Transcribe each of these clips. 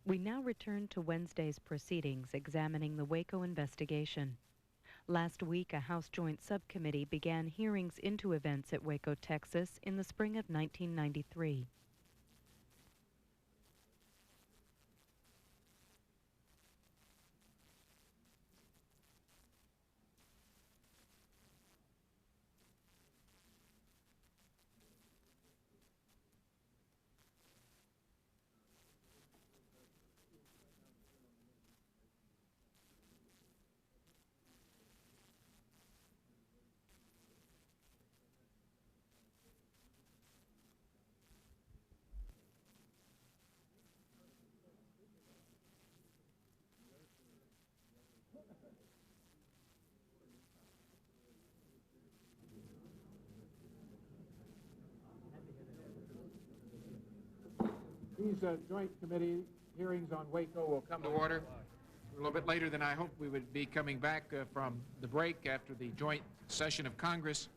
We now return to Wednesday's proceedings examining the Waco investigation. Last week, a House Joint Subcommittee began hearings into events at Waco, Texas in the spring of 1993. These joint committee hearings on Waco will come to order a little bit later than I hoped we would be coming back from the break after the joint session of Congress,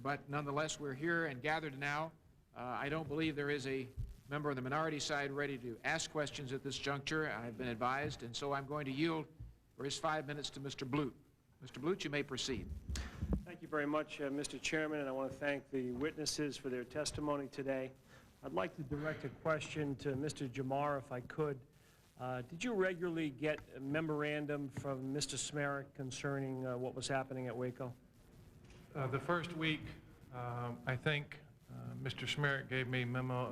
but nonetheless we're here and gathered now. I don't believe there is a member of the minority side ready to ask questions at this juncture, I've been advised, and so I'm going to yield for his 5 minutes to Mr. Blute. Mr. Blute, you may proceed. Thank you very much, Mr. Chairman, and I want to thank the witnesses for their testimony today. I'd like to direct a question to Mr. Jamar, if I could. Did you regularly get a memorandum from Mr. Smerek concerning what was happening at Waco? The first week, I think Mr. Smerek gave me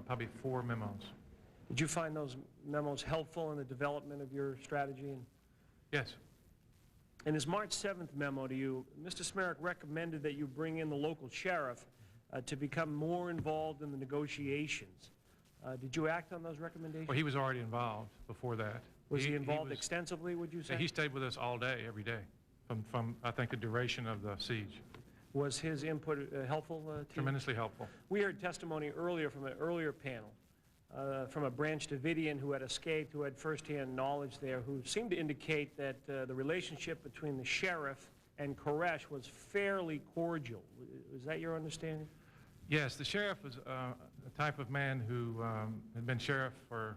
probably 4 memos. Did you find those memos helpful in the development of your strategy? Yes. In his March 7th memo to you, Mr. Smerek recommended that you bring in the local sheriff to become more involved in the negotiations. Did you act on those recommendations? Well, he was already involved before that. Was he involved extensively, would you say? He stayed with us all day, every day, from I think, the duration of the siege. Was his input helpful to you? Tremendously helpful. We heard testimony earlier from an earlier panel from a Branch Davidian who had escaped, who had firsthand knowledge there, who seemed to indicate that the relationship between the sheriff and Koresh was fairly cordial. Is that your understanding? Yes, the sheriff was a type of man who had been sheriff for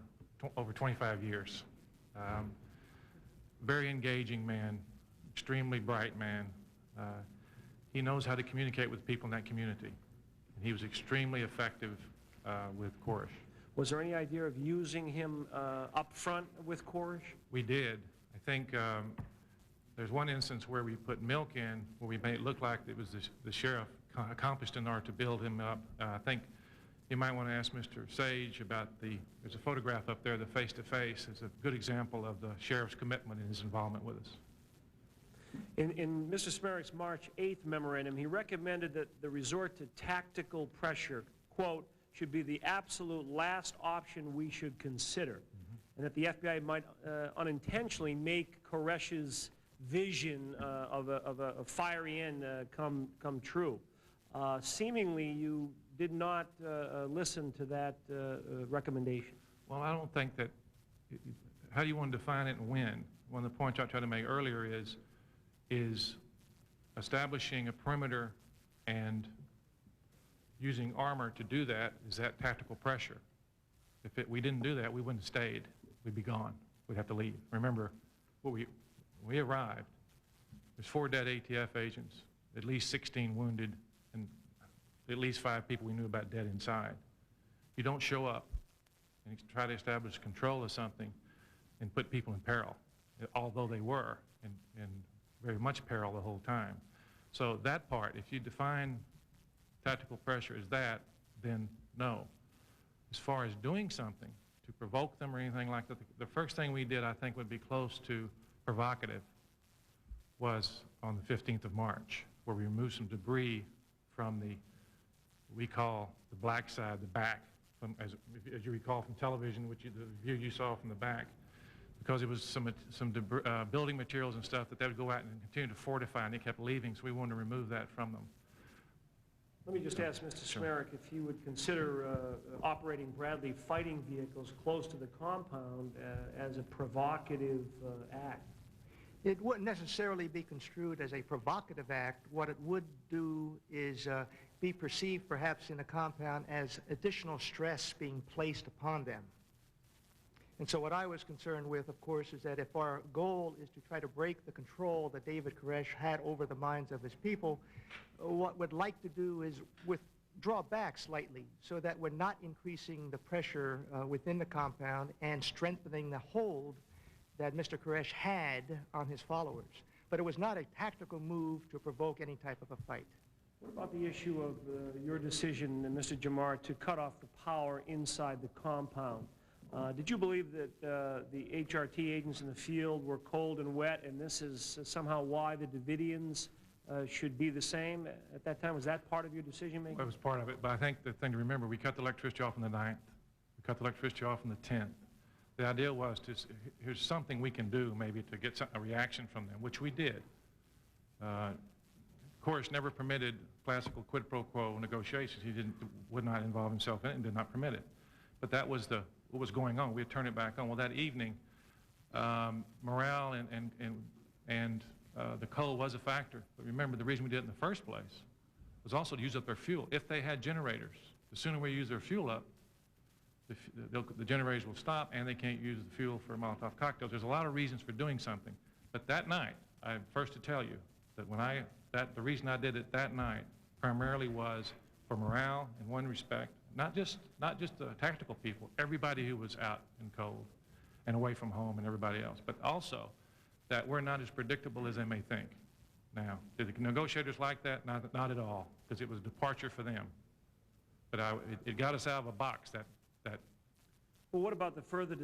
over 25 years. Very engaging man, extremely bright man. He knows how to communicate with people in that community. And he was extremely effective with Koresh. Was there any idea of using him up front with Koresh? We did. I think there's one instance where we put milk in, where we made it look like it was the sheriff accomplished in order to build him up. I think you might want to ask Mr. Sage about there's a photograph up there, the face-to-face is a good example of the sheriff's commitment and his involvement with us. In Mr. Smerek's March 8th memorandum, he recommended that the resort to tactical pressure, quote, should be the absolute last option we should consider, and that the FBI might unintentionally make Koresh's vision of a fiery end come true. Seemingly, you did not listen to that recommendation. Well, I don't think that, how do you want to define it and when? One of the points I tried to make earlier is establishing a perimeter and using armor to do that is that tactical pressure. If we didn't do that, we wouldn't have stayed. We'd be gone. We'd have to leave. Remember, when we arrived, there's 4 dead ATF agents, at least 16 wounded, and at least 5 people we knew about dead inside. You don't show up and try to establish control of something and put people in peril, although they were in very much peril the whole time. So that part, if you define tactical pressure as that, then no. As far as doing something to provoke them or anything like that, the first thing we did, I think, would be close to provocative, was on the 15th of March, where we removed some debris from we call the black side, the back, as you recall from television, the view you saw from the back, because it was some building materials and stuff that they would go out and continue to fortify, and they kept leaving, so we wanted to remove that from them. Let me just ask Mr. Smerek if he would consider operating Bradley fighting vehicles close to the compound as a provocative act. It wouldn't necessarily be construed as a provocative act. What it would do is be perceived perhaps in a compound as additional stress being placed upon them. And so what I was concerned with, of course, is that if our goal is to try to break the control that David Koresh had over the minds of his people, what we'd like to do is draw back slightly so that we're not increasing the pressure within the compound and strengthening the hold that Mr. Koresh had on his followers. But it was not a tactical move to provoke any type of a fight. What about the issue of your decision, Mr. Jamar, to cut off the power inside the compound? Did you believe that the HRT agents in the field were cold and wet, and this is somehow why the Davidians should be the same at that time? Was that part of your decision-making? Well, it was part of it, but I think the thing to remember, we cut the electricity off on the 9th. We cut the electricity off on the 10th. The idea was to, here's something we can do maybe to get a reaction from them, which we did. Koresh never permitted classical quid pro quo negotiations. He would not involve himself in it and did not permit it. But that was what was going on. We had turned it back on. Well, that evening, morale and the coal was a factor. But remember, the reason we did it in the first place was also to use up their fuel. If they had generators, the sooner we use their fuel up, the generators will stop, and they can't use the fuel for Molotov cocktails. There's a lot of reasons for doing something. But that night, I'm first to tell you that the reason I did it that night primarily was for morale in one respect, not just the tactical people, everybody who was out in cold and away from home and everybody else, but also that we're not as predictable as they may think. Now, did the negotiators like that? Not at all, because it was a departure for them. But it got us out of a box that Well, what about the further